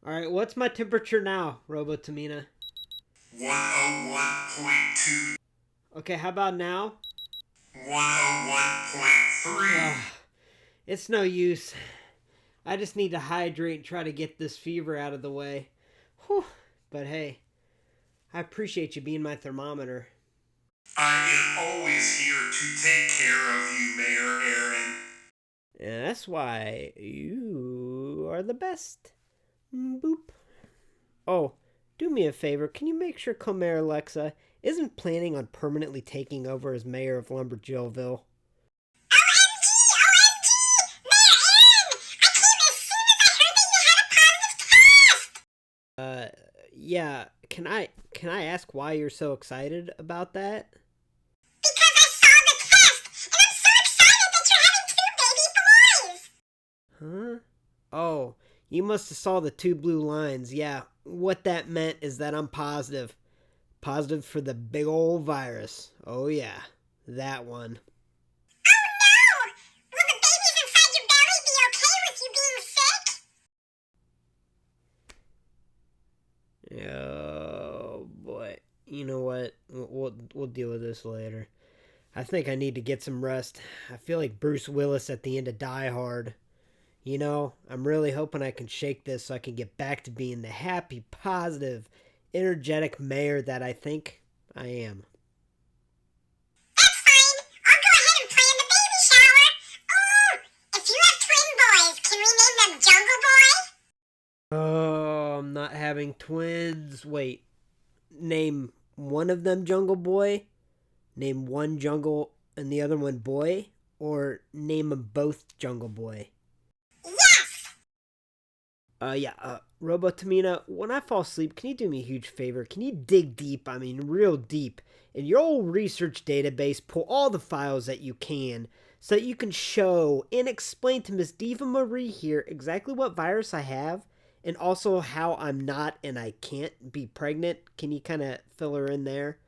All right, what's my temperature now, Robo Tamina? 101.2. Okay, how about now? 101.3. Ugh, it's no use. I just need to hydrate and try to get this fever out of the way. Whew. But hey, I appreciate you being my thermometer. I am always here to take care of you, Mayor Aaron. And that's why you are the best. Boop. Oh, do me a favor. Can you make sure Comer Alexa isn't planning on permanently taking over as mayor of LumberJillville? Uh, yeah. Can I ask why you're so excited about that? Because I saw the test, and I'm so excited that you're having 2 baby boys. Huh? Oh, you must have saw the two blue lines. Yeah. What that meant is that I'm positive. Positive for the big old virus. Oh yeah, that one. Oh no! Will the babies inside your belly be okay with you being sick? Oh boy. You know what? We'll deal with this later. I think I need to get some rest. I feel like Bruce Willis at the end of Die Hard. I'm really hoping I can shake this so I can get back to being the happy, positive, energetic mayor that I think I am. That's fine. I'll go ahead and plan the baby shower. Oh, if you have twin boys, can we name them Jungle Boy? Oh, I'm not having twins. Wait, name one of them Jungle Boy? Name one Jungle and the other one Boy? Or name them both Jungle Boy? Yes! Robo Tamina, when I fall asleep, can you do me a huge favor? Can you dig deep, real deep, in your old research database, pull all the files that you can, so that you can show and explain to Miss Diva Marie here exactly what virus I have, and also how I'm not and I can't be pregnant? Can you kind of fill her in there?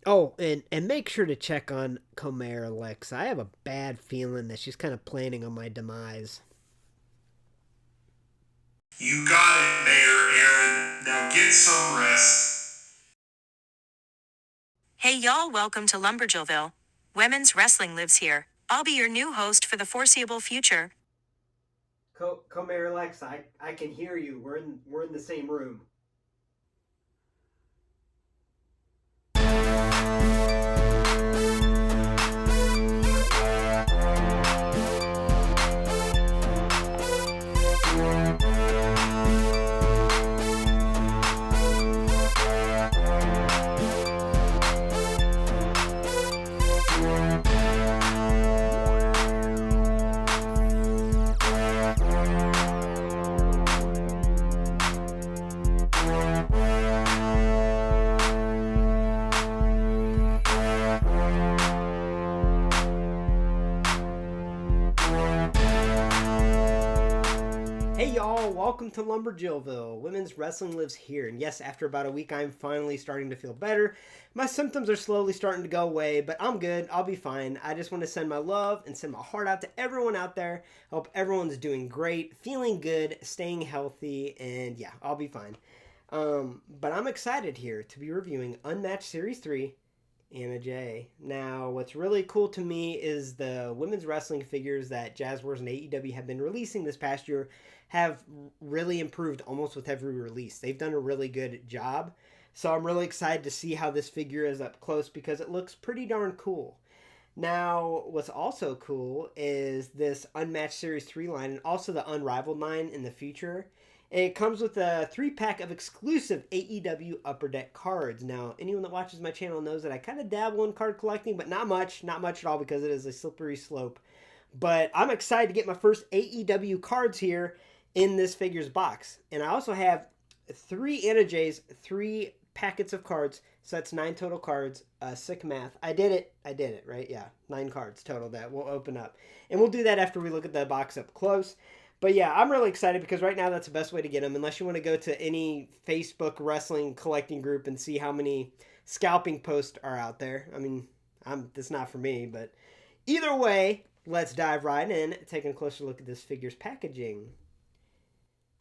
Oh, and make sure to check on Comer Alexa. I have a bad feeling that she's kind of planning on my demise. You got it, Mayor Aaron. Now get some rest. Hey y'all, welcome to LumberJillville. Women's wrestling lives here. I'll be your new host for the foreseeable future. Comer Alexa, I can hear you. We're in the same room. Hey y'all, welcome to LumberJillville. Women's wrestling lives here. And yes, after about a week, I'm finally starting to feel better. My symptoms are slowly starting to go away, but I'm good. I'll be fine. I just want to send my love and send my heart out to everyone out there. I hope everyone's doing great, feeling good, staying healthy, and yeah, I'll be fine. But I'm excited here to be reviewing Unmatched Series 3, Anna Jay. Now, what's really cool to me is the women's wrestling figures that Jazwares and AEW have been releasing this past year have really improved almost with every release. They've done a really good job. So I'm really excited to see how this figure is up close because it looks pretty darn cool. Now, what's also cool is this Unmatched Series 3 line and also the Unrivaled line in the future. It comes with a 3-pack of exclusive AEW Upper Deck cards. Now, anyone that watches my channel knows that I kind of dabble in card collecting, but not much at all because it is a slippery slope. But I'm excited to get my first AEW cards here in this figures box. And I also have 3 Anna Jays, 3 packets of cards, so that's 9 total cards. Sick math. I did it, right? Yeah, 9 cards total that we'll open up. And we'll do that after we look at the box up close. But yeah, I'm really excited because right now that's the best way to get them. Unless you want to go to any Facebook wrestling collecting group and see how many scalping posts are out there. That's not for me, but either way, let's dive right in, taking a closer look at this figure's packaging.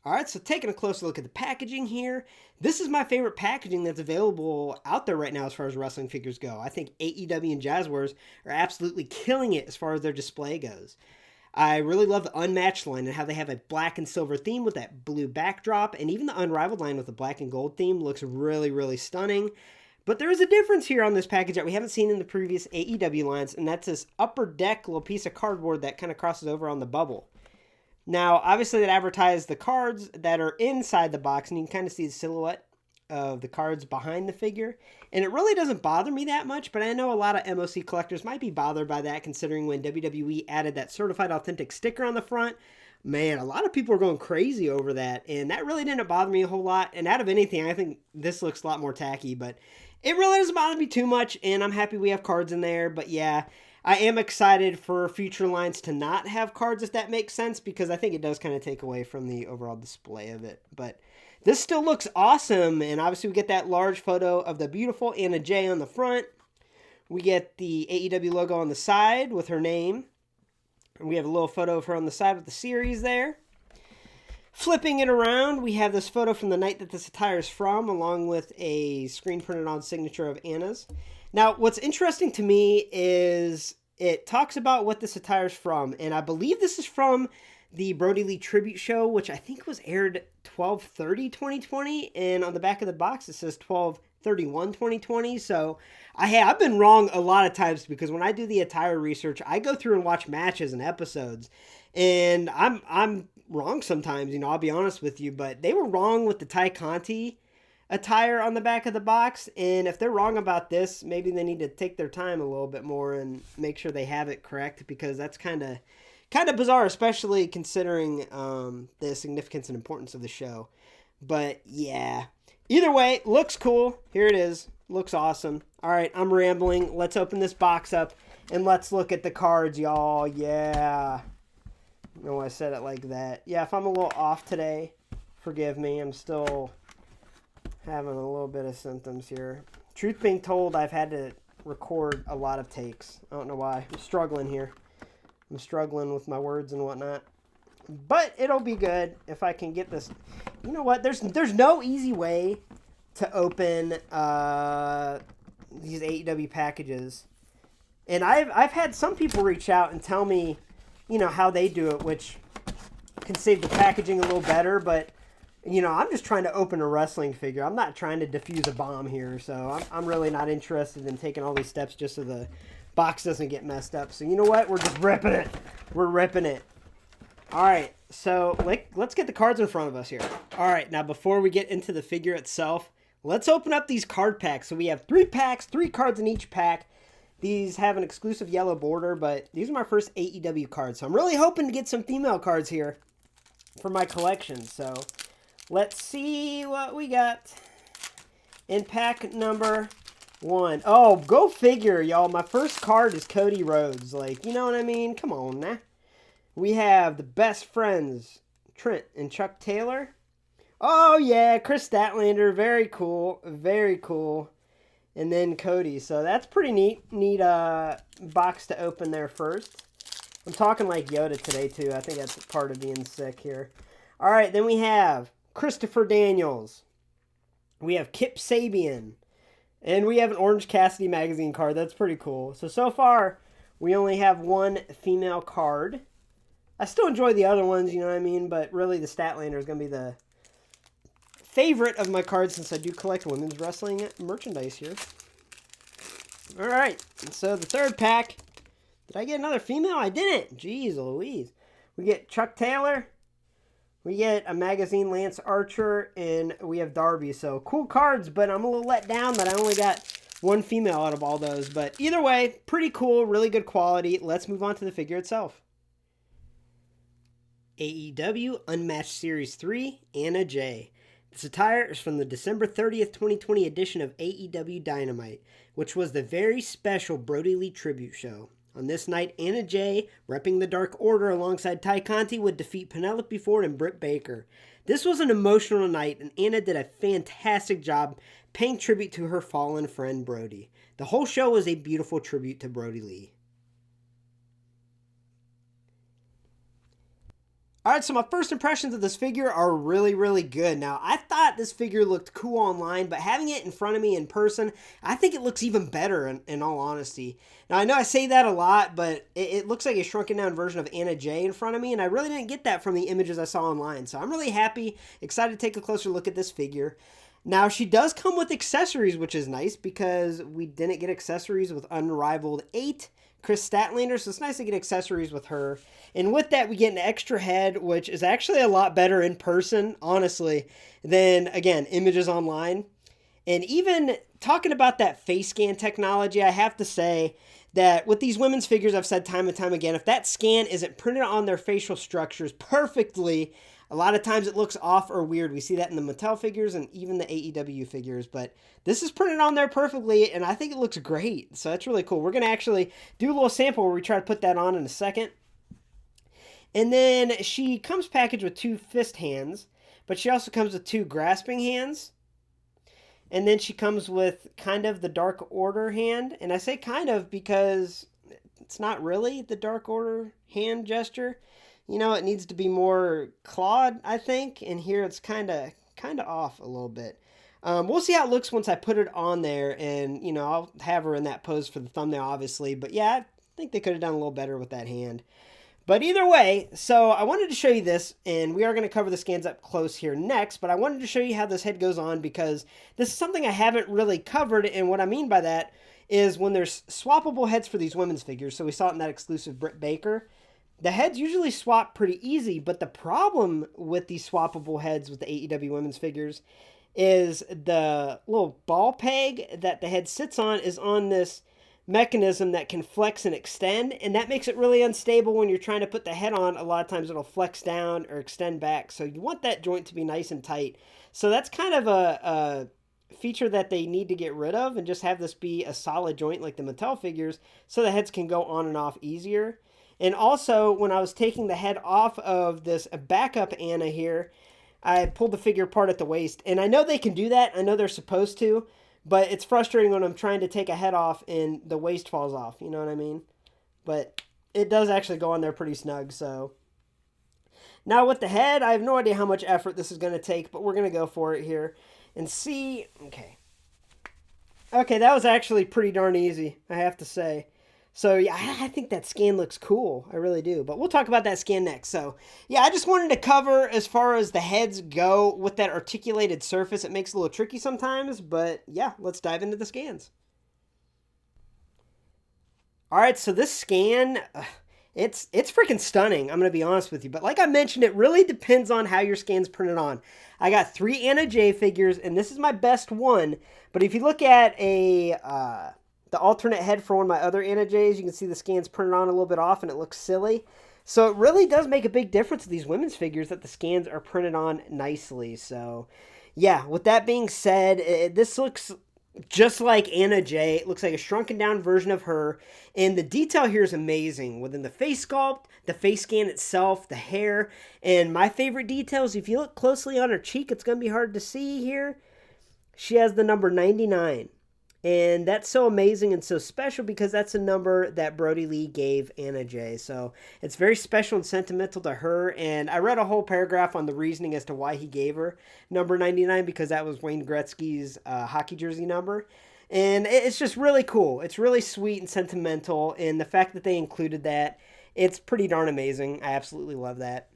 All right, so taking a closer look at the packaging here. This is my favorite packaging that's available out there right now as far as wrestling figures go. I think AEW and Jazwares are absolutely killing it as far as their display goes. I really love the Unmatched line and how they have a black and silver theme with that blue backdrop, and even the Unrivaled line with the black and gold theme looks really, really stunning. But there is a difference here on this package that we haven't seen in the previous AEW lines, and that's this upper deck little piece of cardboard that kind of crosses over on the bubble. Now, obviously, that advertised the cards that are inside the box, and you can kind of see the silhouette of the cards behind the figure. And it really doesn't bother me that much, but I know a lot of MOC collectors might be bothered by that, considering when WWE added that certified authentic sticker on the front. Man, a lot of people are going crazy over that, and that really didn't bother me a whole lot. And out of anything, I think this looks a lot more tacky, but it really doesn't bother me too much, and I'm happy we have cards in there. But yeah, I am excited for future lines to not have cards, if that makes sense, because I think it does kind of take away from the overall display of it. But this still looks awesome, and obviously we get that large photo of the beautiful Anna Jay on the front. We get the AEW logo on the side with her name. And we have a little photo of her on the side with the series there. Flipping it around, we have this photo from the night that this attire is from, along with a screen printed on signature of Anna's. Now, what's interesting to me is it talks about what this attire is from, and I believe this is from the Brody Lee tribute show, which I think was aired 12/30/2020, and on the back of the box it says 12/31/2020. So I've been wrong a lot of times, because when I do the attire research, I go through and watch matches and episodes, and I'm wrong sometimes. I'll be honest with you, but they were wrong with the Ty Conti attire on the back of the box, and if they're wrong about this, maybe they need to take their time a little bit more and make sure they have it correct, because that's kind of bizarre, especially considering the significance and importance of the show. But yeah, either way, looks cool. Here it is. Looks awesome. All right, I'm rambling. Let's open this box up and let's look at the cards, y'all. Yeah. No, I said it like that. Yeah, if I'm a little off today, forgive me. I'm still having a little bit of symptoms here. Truth being told, I've had to record a lot of takes. I don't know why. I'm struggling here. I'm struggling with my words and whatnot. But it'll be good if I can get this. You know what? There's no easy way to open these AEW packages. And I've had some people reach out and tell me, how they do it, which can save the packaging a little better, but I'm just trying to open a wrestling figure. I'm not trying to defuse a bomb here, so I'm really not interested in taking all these steps just so the box doesn't get messed up. So you know what? We're just ripping it. We're ripping it. All right, so let's get the cards in front of us here. All right, now before we get into the figure itself, let's open up these card packs. So we have 3 packs, 3 cards in each pack. These have an exclusive yellow border, but these are my first AEW cards. So I'm really hoping to get some female cards here for my collection. So let's see what we got in pack number 1. Oh, go figure, y'all. My first card is Cody Rhodes. You know what I mean? Come on, nah. We have the best friends, Trent and Chuck Taylor. Oh, yeah, Chris Statlander. Very cool. Very cool. And then Cody. So that's pretty neat. Neat box to open there first. I'm talking like Yoda today, too. I think that's part of being sick here. All right, then we have Christopher Daniels. We have Kip Sabian. And we have an Orange Cassidy magazine card. That's pretty cool. So far, we only have 1 female card. I still enjoy the other ones, you know what I mean? But really, the Statlander is going to be the favorite of my cards, since I do collect women's wrestling merchandise here. All right, so the third pack. Did I get another female? I didn't. Jeez Louise. We get Chuck Taylor. We get a magazine Lance Archer, and we have Darby. So cool cards, but I'm a little let down that I only got 1 female out of all those. But either way, pretty cool, really good quality. Let's move on to the figure itself. AEW Unmatched Series 3, Anna Jay. This attire is from the December 30th, 2020 edition of AEW Dynamite, which was the very special Brody Lee tribute show. On this night, Anna Jay, repping the Dark Order alongside Ty Conti, would defeat Penelope Ford and Britt Baker. This was an emotional night, and Anna did a fantastic job paying tribute to her fallen friend Brody. The whole show was a beautiful tribute to Brody Lee. All right, so my first impressions of this figure are really, really good. Now, I thought this figure looked cool online, but having it in front of me in person, I think it looks even better, in all honesty. Now, I know I say that a lot, but it looks like a shrunken down version of Anna Jay in front of me, and I really didn't get that from the images I saw online. So I'm really happy, excited to take a closer look at this figure. Now, she does come with accessories, which is nice because we didn't get accessories with Unrivaled 8, Chris Statlander, so it's nice to get accessories with her. And with that, we get an extra head, which is actually a lot better in person, honestly, than, again, images online. And even talking about that face scan technology, I have to say that with these women's figures, I've said time and time again, if that scan isn't printed on their facial structures perfectly, a lot of times it looks off or weird. We see that in the Mattel figures and even the AEW figures, but this is printed on there perfectly, and I think it looks great. So that's really cool. We're going to actually do a little sample where we try to put that on in a second. And then she comes packaged with 2 fist hands, but she also comes with 2 grasping hands. And then she comes with kind of the Dark Order hand. And I say kind of because it's not really the Dark Order hand gesture. You know, it needs to be more clawed, I think. And here it's kind of off a little bit. We'll see how it looks once I put it on there. And, you know, I'll have her in that pose for the thumbnail, obviously. But yeah, I think they could have done a little better with that hand. But either way, so I wanted to show you this, and we are going to cover the scans up close here next, but I wanted to show you how this head goes on because this is something I haven't really covered, and what I mean by that is when there's swappable heads for these women's figures, so we saw it in that exclusive Britt Baker, the heads usually swap pretty easy, but the problem with these swappable heads with the AEW women's figures is the little ball peg that the head sits on is on this mechanism that can flex and extend, and that makes it really unstable when you're trying to put the head on. A lot of times it'll flex down or extend back, so you want that joint to be nice and tight. So that's kind of a feature that they need to get rid of and just have this be a solid joint like the Mattel figures so the heads can go on and off easier. And also, when I was taking the head off of this backup Anna here, I pulled the figure apart at the waist, and I know they can do that. I know they're supposed to, but it's frustrating when I'm trying to take a head off and the waist falls off. You know what I mean? But it does actually go on there pretty snug. So now with the head, I have no idea how much effort this is going to take, but we're going to go for it here and see. Okay, that was actually pretty darn easy, I have to say. So yeah, I think that scan looks cool. I really do. But we'll talk about that scan next. So yeah, I just wanted to cover as far as the heads go with that articulated surface. It makes it a little tricky sometimes, but yeah, let's dive into the scans. All right, so this scan, it's freaking stunning. I'm going to be honest with you. But like I mentioned, it really depends on how your scan's printed on. I got 3 Anna Jay figures, and this is my best one. But if you look at the alternate head for one of my other Anna Jays, you can see the scan's printed on a little bit off and it looks silly. So it really does make a big difference with these women's figures that the scans are printed on nicely. So yeah, with that being said, this looks just like Anna Jay. It looks like a shrunken down version of her. And the detail here is amazing within the face sculpt, the face scan itself, the hair. And my favorite details, if you look closely on her cheek, it's going to be hard to see here. She has the number 99. And that's so amazing and so special because that's a number that Brody Lee gave Anna Jay. So it's very special and sentimental to her. And I read a whole paragraph on the reasoning as to why he gave her number 99 because that was Wayne Gretzky's hockey jersey number. And it's just really cool. It's really sweet and sentimental. And the fact that they included that, it's pretty darn amazing. I absolutely love that.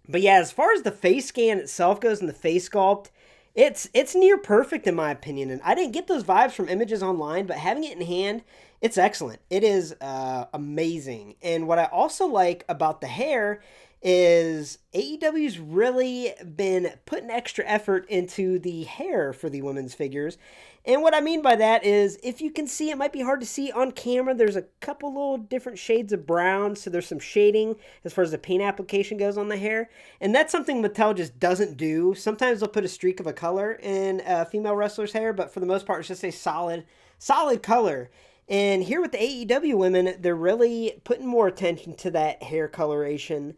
But yeah, as far as the face scan itself goes and the face sculpt, it's near perfect in my opinion, and I didn't get those vibes from images online, but having it in hand, it's excellent. It is amazing. And what I also like about the hair is AEW's really been putting extra effort into the hair for the women's figures. And what I mean by that is, if you can see, it might be hard to see on camera, there's a couple little different shades of brown, so there's some shading as far as the paint application goes on the hair. And that's something Mattel just doesn't do. Sometimes they'll put a streak of a color in a female wrestler's hair, but for the most part, it's just a solid color. And here with the AEW women, they're really putting more attention to that hair coloration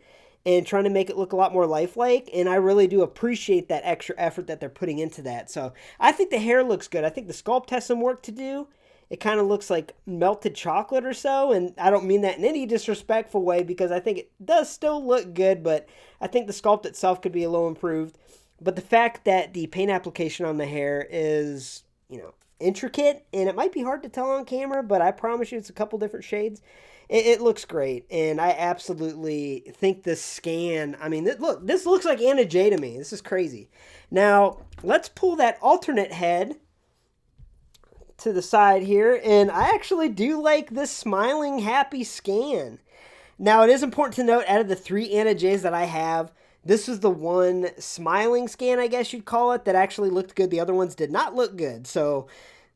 and trying to make it look a lot more lifelike, and I really do appreciate that extra effort that they're putting into that. So I think the hair looks good. I think the sculpt has some work to do, it kind of looks like melted chocolate or so. And I don't mean that in any disrespectful way because I think it does still look good, but I think the sculpt itself could be a little improved. But the fact that the paint application on the hair is, intricate, and it might be hard to tell on camera, but I promise you it's a couple different shades. It looks great, and I absolutely think this scan, I mean, look, this looks like Anna Jay to me. This is crazy. Now, let's pull that alternate head to the side here, and I actually do like this smiling, happy scan. Now, it is important to note, out of the 3 Anna Jays that I have, this is the one smiling scan, I guess you'd call it, that actually looked good. The other ones did not look good. So,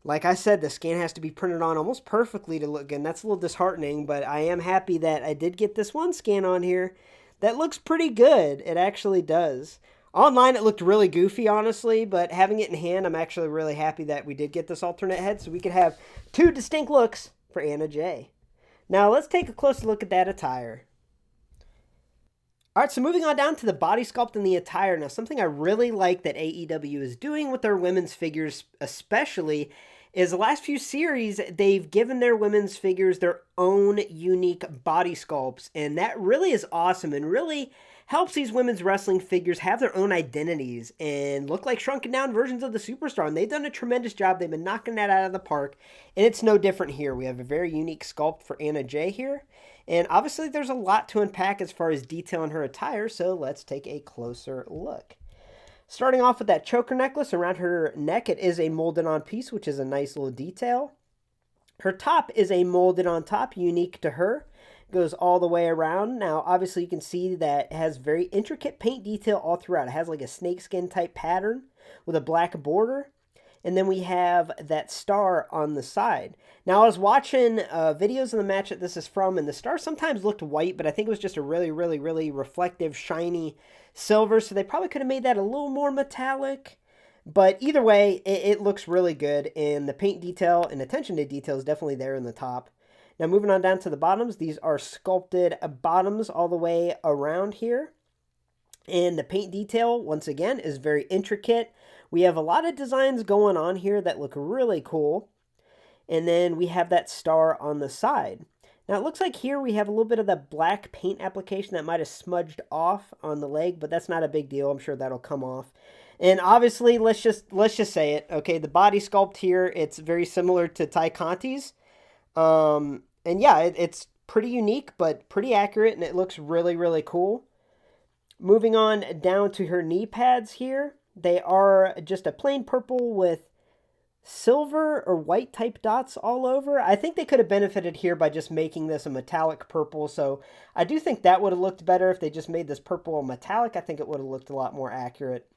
like I said, the scan has to be printed on almost perfectly to look good. And that's a little disheartening, but I am happy that I did get this one scan on here that looks pretty good. It actually does. Online, it looked really goofy, honestly, but having it in hand, I'm actually really happy that we did get this alternate head so we could have 2 distinct looks for Anna Jay. Now, let's take a closer look at that attire. All right, so moving on down to the body sculpt and the attire. Now, something I really like that AEW is doing with their women's figures especially is the last few series, they've given their women's figures their own unique body sculpts, and that really is awesome and really helps these women's wrestling figures have their own identities and look like shrunken down versions of the superstar, and they've done a tremendous job. They've been knocking that out of the park, and it's no different here. We have a very unique sculpt for Anna Jay here. And obviously there's a lot to unpack as far as detail in her attire, so let's take a closer look. Starting off with that choker necklace around her neck, it is a molded on piece, which is a nice little detail. Her top is a molded on top, unique to her. Goes all the way around. Now, obviously you can see that it has very intricate paint detail all throughout. It has like a snakeskin type pattern with a black border. And then we have that star on the side. Now, I was watching videos of the match that this is from, and the star sometimes looked white, but I think it was just a really, really, really reflective, shiny silver, so they probably could have made that a little more metallic. But either way, it looks really good, and the paint detail and attention to detail is definitely there in the top. Now, moving on down to the bottoms, these are sculpted bottoms all the way around here. And the paint detail, once again, is very intricate. We have a lot of designs going on here that look really cool. And then we have that star on the side. Now it looks like here we have a little bit of the black paint application that might have smudged off on the leg, but that's not a big deal. I'm sure that'll come off. And obviously, let's just say it. Okay, the body sculpt here, it's very similar to Ty Conti's. And yeah, it's pretty unique, but pretty accurate, and it looks really, really cool. Moving on down to her knee pads here. They are just a plain purple with silver or white type dots all over. I think they could have benefited here by just making this a metallic purple. So I do think that would have looked better if they just made this purple a metallic. I think it would have looked a lot more accurate.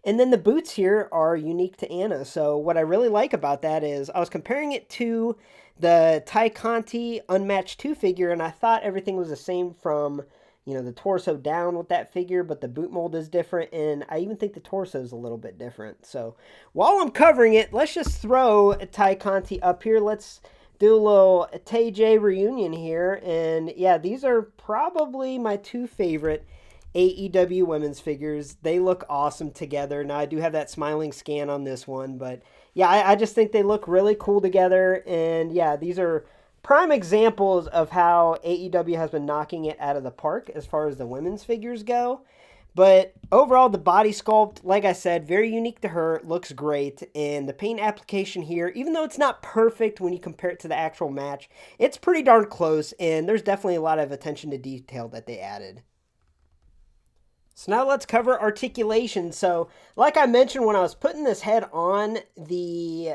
And then the boots here are unique to Anna. So what I really like about that is I was comparing it to the Ty Conti Unmatched 2 figure, and I thought everything was the same from the torso down with that figure, but the boot mold is different, and I even think the torso is a little bit different. So while I'm covering it, let's just throw Ty Conti up here. Let's do a little Tay J reunion here, and yeah, these are probably my 2 favorite AEW women's figures. They look awesome together. Now, I do have that smiling scan on this one, but yeah, I just think they look really cool together, and yeah, these are prime examples of how AEW has been knocking it out of the park as far as the women's figures go. But overall, the body sculpt, like I said, very unique to her, looks great. And the paint application here, even though it's not perfect when you compare it to the actual match, it's pretty darn close, and there's definitely a lot of attention to detail that they added. So now let's cover articulation. So like I mentioned when I was putting this head on, the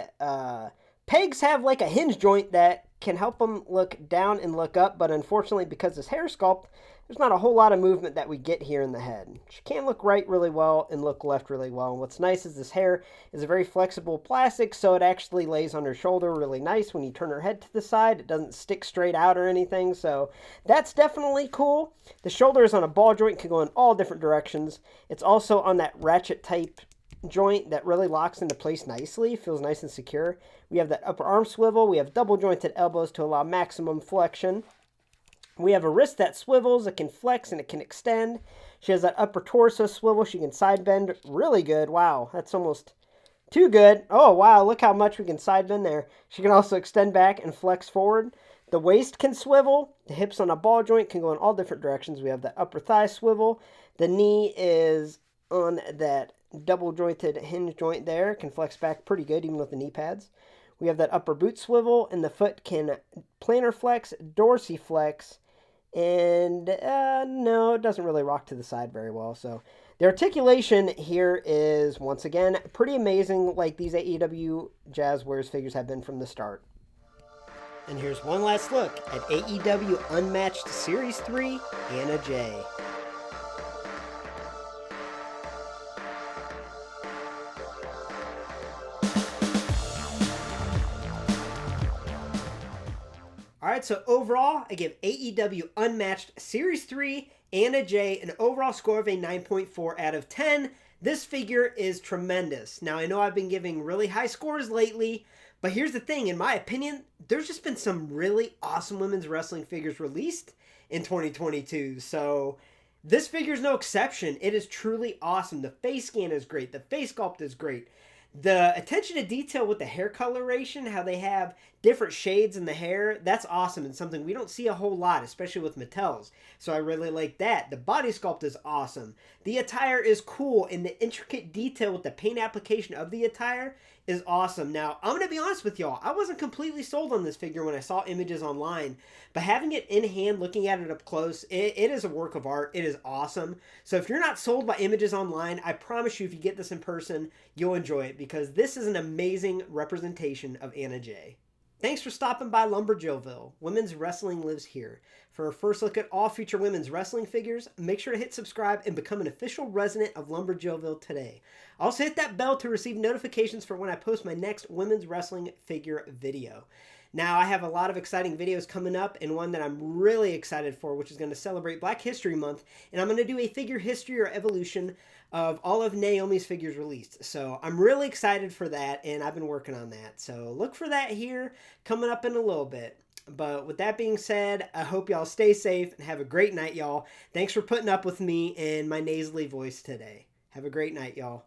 pegs have like a hinge joint that can help them look down and look up, but unfortunately, because this hair sculpt, there's not a whole lot of movement that we get here in the head. She can look right really well and look left really well. And what's nice is this hair is a very flexible plastic, so it actually lays on her shoulder really nice when you turn her head to the side. It doesn't stick straight out or anything, so that's definitely cool. The shoulder is on a ball joint, can go in all different directions. It's also on that ratchet type joint that really locks into place nicely, feels nice and secure. We have that upper arm swivel. We have double jointed elbows to allow maximum flexion. We have a wrist that swivels, it can flex and it can extend. She has that upper torso swivel, she can side bend really good. Wow, that's almost Too good. Oh, wow, look how much we can side bend there. She can also extend back and flex forward. The waist can swivel. The hips on a ball joint can go in all different directions. We have that upper thigh swivel. The knee is on that double jointed hinge joint there. Can flex back pretty good even with the knee pads. We have that upper boot swivel, and the foot can plantar flex, dorsiflex, and no, it doesn't really rock to the side very well. So the articulation here is, once again, pretty amazing, like these AEW Jazwares figures have been from the start. And here's one last look at AEW Unmatched Series 3 Anna Jay. Alright, so overall, I give AEW Unmatched Series 3 Anna Jay an overall score of a 9.4 out of 10. This figure is tremendous. Now, I know I've been giving really high scores lately, but here's the thing, in my opinion, there's just been some really awesome women's wrestling figures released in 2022. So this figure is no exception. It is truly awesome. The face scan is great. The face sculpt is great. The attention to detail with the hair coloration, how they have different shades in the hair, that's awesome and something we don't see a whole lot, especially with Mattel's. So I really like that. The body sculpt is awesome. The attire is cool, and the intricate detail with the paint application of the attire is awesome. Now, I'm going to be honest with y'all. I wasn't completely sold on this figure when I saw images online, but having it in hand, looking at it up close, it is a work of art. It is awesome. So if you're not sold by images online, I promise you if you get this in person, you'll enjoy it because this is an amazing representation of Anna Jay. Thanks for stopping by LumberJillville. Women's wrestling lives here. For a first look at all future women's wrestling figures, make sure to hit subscribe and become an official resident of LumberJillville today. Also hit that bell to receive notifications for when I post my next women's wrestling figure video. Now, I have a lot of exciting videos coming up, and one that I'm really excited for, which is going to celebrate Black History Month, and I'm going to do a figure history or evolution of all of Naomi's figures released. So I'm really excited for that, and I've been working on that. So look for that here coming up in a little bit. But with that being said, I hope y'all stay safe and have a great night, y'all. Thanks for putting up with me and my nasally voice today. Have a great night, y'all.